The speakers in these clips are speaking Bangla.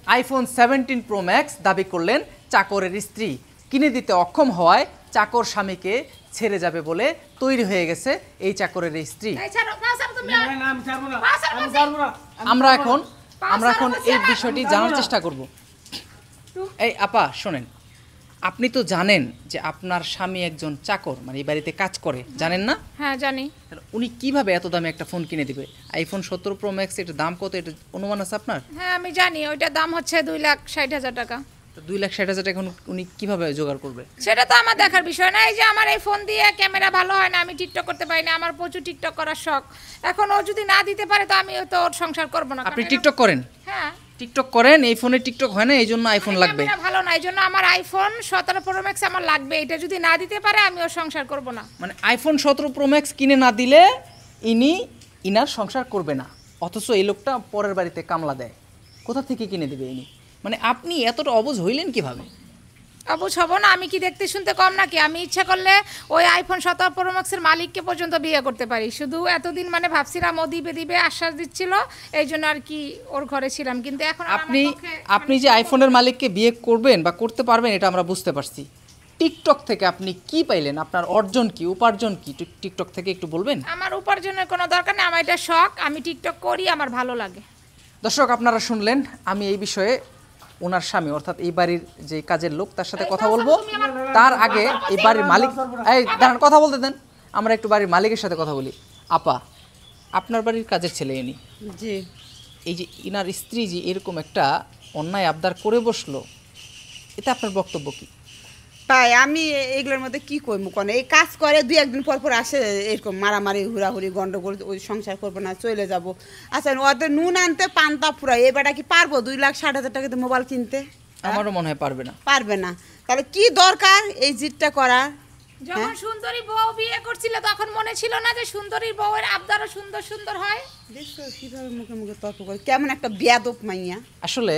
আইফোন 17 প্রো ম্যাক্স দাবি করলেন চাকরের স্ত্রী, কিনে দিতে অক্ষম হওয়ায় চাকর স্বামীকে ছেড়ে যাবে বলে তৈরি হয়ে গেছে এই চাকরের স্ত্রী। আমরা এখন এই বিষয়টি জানার চেষ্টা করব। এই আপা শোনেন, আপনি তো জানেন যে আপনার স্বামী একজন চাকর, মানে এই বাড়িতে কাজ করে, জানেন না? হ্যাঁ জানি। উনি কিভাবে এত দামে একটা ফোন কিনে দিবে? আইফোন 17 প্রো ম্যাক্স এর দাম কত, এটা অনুমান আছে আপনার? হ্যাঁ আমি জানি, ওইটার দাম হচ্ছে 2,60,000 টাকা। তো 2,60,000 টাকা উনি কিভাবে জোগাড় করবে? সেটা তো আমার দেখার বিষয় না। এই যে আমার এই ফোন দিয়ে ক্যামেরা ভালো হয় না, আমি টিকটক করতে পারি না, আমার প্রচুর টিকটক করার শখ। এখন ও যদি না দিতে পারে তো আমি তো ওর সংসার করব না। আপনি টিকটক করেন? হ্যাঁ টিকটক করেন, এই ফোনে টিকটক হয় না, এই জন্য আইফোন লাগবে। ক্যামেরা ভালো না, এই জন্য আমার আইফোন 17 প্রো ম্যাক্স আমার লাগবে। এটা যদি না দিতে পারে আমি ওর সংসার করব না। মানে আইফোন 17 প্রো ম্যাক্স কিনে না দিলে ইনার সংসার করবে না, অথচ এই লোকটা পরের বাড়িতে কামলা দেয়। কোথা থেকে কিনে দেবে ইনি? মানে আপনি এতটা অবুঝ হইলেন কিভাবে? অবুঝ হব না? আমি কি দেখতে শুনতে কম নাকি? আমি ইচ্ছা করলে ওই আইফোন 17 প্রো ম্যাক্সের মালিককে পর্যন্ত বিয়ে করতে পারি। শুধু এতদিন মানে ভাবছিলাম ও দিবে আশ্বাস দিচ্ছিল, এই জন্য আর কি ওর ঘরে ছিলাম। কিন্তু এখন আপনি যে আইফোনের মালিককে বিয়ে করবেন বা করতে পারবেন এটা আমরা বুঝতে পারছি। টিকটক থেকে আপনি কি পাইলেন? আপনার অর্জন কি, উপার্জন কি টিকটক থেকে একটু বলবেন? আমার উপার্জনের কোনো দরকার নেই, আমার এটা শখ, আমি টিকটক করি, আমার ভালো লাগে। দর্শক আপনারা শুনলেন, আমি এই বিষয়ে ওনার স্বামী অর্থাৎ এই বাড়ির যে কাজের লোক তার সাথে কথা বলবো। তার আগে এই বাড়ির মালিক, এই দাঁড়ান, কথা বলতে দেন, আমরা একটু বাড়ির মালিকের সাথে কথা বলি। আপা, আপনার বাড়ির কাজের ছেলে ইনি, জি, এই যে ইনার স্ত্রী যে এরকম একটা অন্যায় আবদার করে বসলো, এতে আপনার বক্তব্য কি? তাই আমি এগুলোর মধ্যে কি করবো? কোন এই কাজ করে 2-1 দিন পর আসে এরকম মারামারি হুড়াহুড়ি গন্ডগোল, ওই সংসার করবো না, চলে যাব। আচ্ছা ওদের নুন আনতে পান্তা ফুরাই, এবারটা কি পারবো 2,60,000 টাকাতে মোবাইল কিনতে? আমারও মনে হয় পারবে না। পারবে না। তাহলে কি দরকার এই জিতটা করা? যখন সুন্দরী বউ বিয়ে করছিল তখন মনে ছিল না যে সুন্দরী বউয়ের আবদারও সুন্দর সুন্দর হয়? দেখছো কিভাবে মুখে মুখে তর্ক করে, কেমন একটা বেয়াদব মাইয়া। আসলে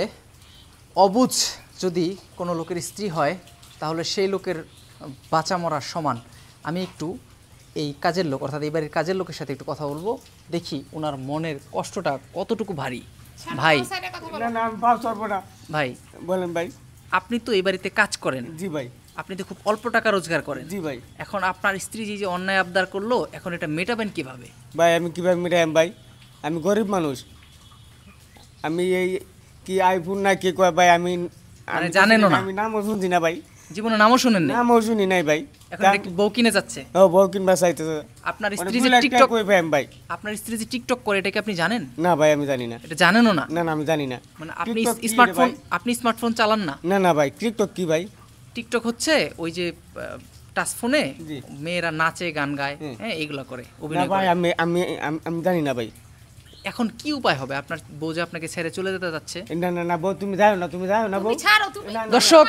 অবুঝ যদি কোনো লোকের স্ত্রী হয় তাহলে সেই লোকের বাঁচা মরার সমান। আমি একটু এই কাজের লোক অর্থাৎ এই বাড়ির কাজের লোকের সাথে একটু কথা বলবো, দেখি ওনার মনের কষ্টটা কতটুকু ভারী। ভাই ভাই বলেন ভাই। আপনি তো এই বাড়িতে কাজ করেন। জি ভাই। আপনি তো খুব অল্প টাকা রোজগার করেন। জি ভাই। এখন আপনার স্ত্রী যে অন্যায় আবদার করলো, এখন এটা মেটাবেন কিভাবে? ভাই আমি কিভাবে মিটাইম ভাই? আমি গরিব মানুষ, আমি এই কি আইফোন না কি কয় ভাই, আমি জানেনও না? আমি নামও শুনছি না ভাই, জীবনে নামও শুনেন না? নামও শুনি নাই ভাই। এখন বউ কিনে যাচ্ছে? ও বউ কিনবা চাইতেছে। আপনার স্ত্রী যে টিকটক কই ভাই ভাই, আপনার স্ত্রী যে টিকটক করে এটা কি আপনি জানেন? না ভাই আমি জানি না। এটা জানেনও না? না না আমি জানি না। মানে আপনি স্মার্টফোন চালান না? না না ভাই। টিকটক কি ভাই? টিকটক হচ্ছে ওই যে টাচ ফোনে মেয়েরা নাচে গান গায়, হ্যাঁ এইগুলা করে, অভিনয় করে। ভাই আমি আমি আমি জানি না ভাই। এখন কি উপায় হবে? আপনার বউ যে আপনাকে ছেড়ে চলে যেতে যাচ্ছে। না না না বউ তুমি যাও না, তুমি যাও না বউ। দর্শক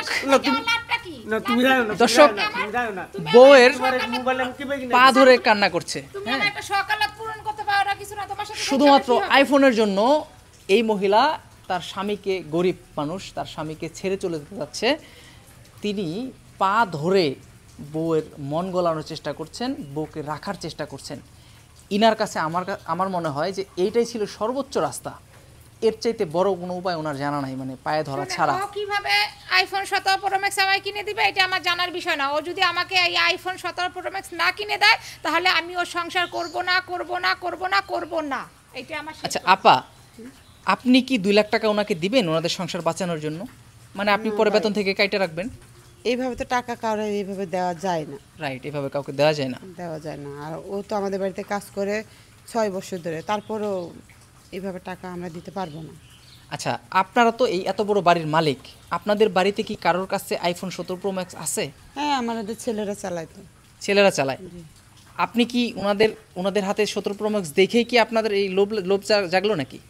তুমি যাও না, দর্শক তুমি যাও না। বউয়ের মোবাইল আমি কিভাবে কিনে পা ধরে কান্না করছে। শুধুমাত্র আইফোনের জন্য এই মহিলা তার স্বামীকে, গরিব মানুষ, তার স্বামীকে ছেড়ে চলে যেতে যাচ্ছে। তিনি পা ধরে বউয়ের মন গলানোর চেষ্টা করছেন, বউকে রাখার চেষ্টা করছেন। ইনার কাছে আমার মনে হয় যে এইটাই ছিল সর্বোচ্চ রাস্তা। এর চাইতে বড় কোনো উপায় ওনার জানা নাই, মানে পায়ে ধরা ছাড়া। ও কিভাবে আইফোন 17 প্রো ম্যাক্স আমায় কিনে দিবে এটা আমার জানার বিষয় না। ও যদি আমাকে এই আইফোন 17 প্রো ম্যাক্স না কিনে দেয় তাহলে আমি ওর সংসার করব না। এটা আমার। আচ্ছা আপা, আপনি কি 2 লাখ টাকা ওনাকে দিবেন ওনাদের সংসার বাঁচানোর জন্য? মানে আপনি পরে বেতন থেকে কাইটে রাখবেন? এইভাবে তো টাকা কারো এইভাবে দেওয়া যায় না। রাইট, এভাবে কাউকে দেওয়া যায় না। আর ও তো আমাদের বাড়িতে কাজ করে 6 বছর ধরে, তারপরেও এইভাবে টাকা আমরা দিতে পারবো না। আচ্ছা আপনারা তো এই এত বড় বাড়ির মালিক, আপনাদের বাড়িতে কি কারোর কাছে আইফোন 17 প্রো ম্যাক্স আছে? হ্যাঁ আমাদের ছেলেরা চালায় তো। ছেলেরা চালায়? আপনি কি ওনাদের হাতে 17 প্রো ম্যাক্স দেখেই কি আপনাদের এই লোভ জাগলো নাকি?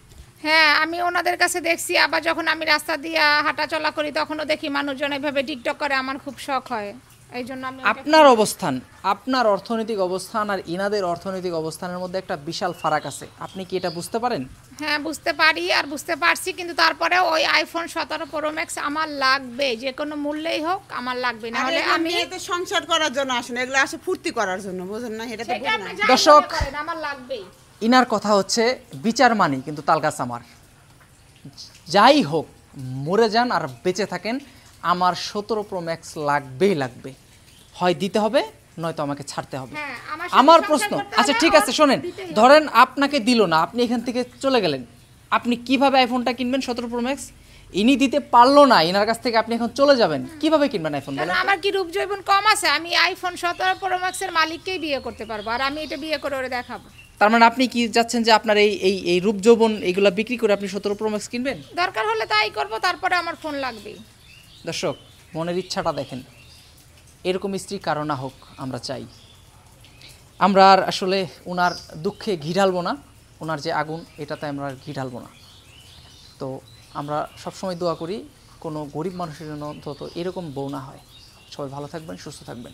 হ্যাঁ আমি ওনাদের কাছে দেখছি, আবার যখন আমি রাস্তা দিয়ে হাঁটা চলা করি তখনও দেখি মানুষজন এভাবে টিকটক করে, আমার খুব শখ হয়। এই জন্য আমি আপনার অবস্থান, আপনার অর্থনৈতিক অবস্থান আর ইনাদের অর্থনৈতিক অবস্থানের মধ্যে একটা বিশাল ফারাক আছে, আপনি কি এটা বুঝতে পারেন? হ্যাঁ বুঝতে পারি আর বুঝতে পারছি, কিন্তু তারপরে ওই আইফোন 17 প্রো ম্যাক্স আমার লাগবে, যে কোনো মূল্যেই হোক আমার লাগবে, না হলে আমি তো সংসার করার জন্য আসলে এগুলো আসে ফুর্তি করার জন্য, বুঝেন না? এটা তো বুঝেন না। দর্শক আমার লাগবেই। ইনার কথা হচ্ছে বিচার মানি কিন্তু তালগাছ আমার। যাই হোক মরে যান আর বেঁচে থাকেন, আমার 17 প্রো ম্যাক্স লাগবেই লাগবে, হয় দিতে হবে নয়তো আমাকে ছাড়তে হবে। হ্যাঁ, আমার আমার সাথে প্রশ্ন, সংসার করতে আচ্ছা হলে ঠিক আছে ওর শোনেন, দিতেই হবে। ধরেন আপনাকে দিল না, আপনি এখান থেকে চলে গেলেন, আপনি কিভাবে আইফোনটা কিনবেন 17 প্রো ম্যাক্স? ইনি দিতে পারলো না, ইনার কাছ থেকে আপনি এখন চলে যাবেন, কিভাবে কিনবেন আইফোন কেন বলেন? আমার কি রূপ যৌবন কম আছে? আমি আইফোন 17 প্রো ম্যাক্সের মালিককেই বিয়ে করতে পারবো, আর আমি এটা বিয়ে করে ওরে দেখাবো। তার মানে আপনি কি যাচ্ছেন যে আপনার এই এই এই রূপ যৌবন এগুলা বিক্রি করে আপনি 17 প্রো ম্যাক্স কিনবেন? দরকার হলে তাই করব, তারপরে আমার ফোন লাগবেই। দর্শক, মনের ইচ্ছাটা দেখেন, এরকম স্ত্রী কারো না হোক আমরা চাই। আমরা আর আসলে ওনার দুঃখে ঘি ঢালবো না, ওনার যে আগুন এটাতে আমরা আর ঘি ঢালবো না। তো আমরা সবসময় দোয়া করি কোনো গরিব মানুষের জন্য অন্তত এরকম বউ না হয়। সবাই ভালো থাকবেন, সুস্থ থাকবেন।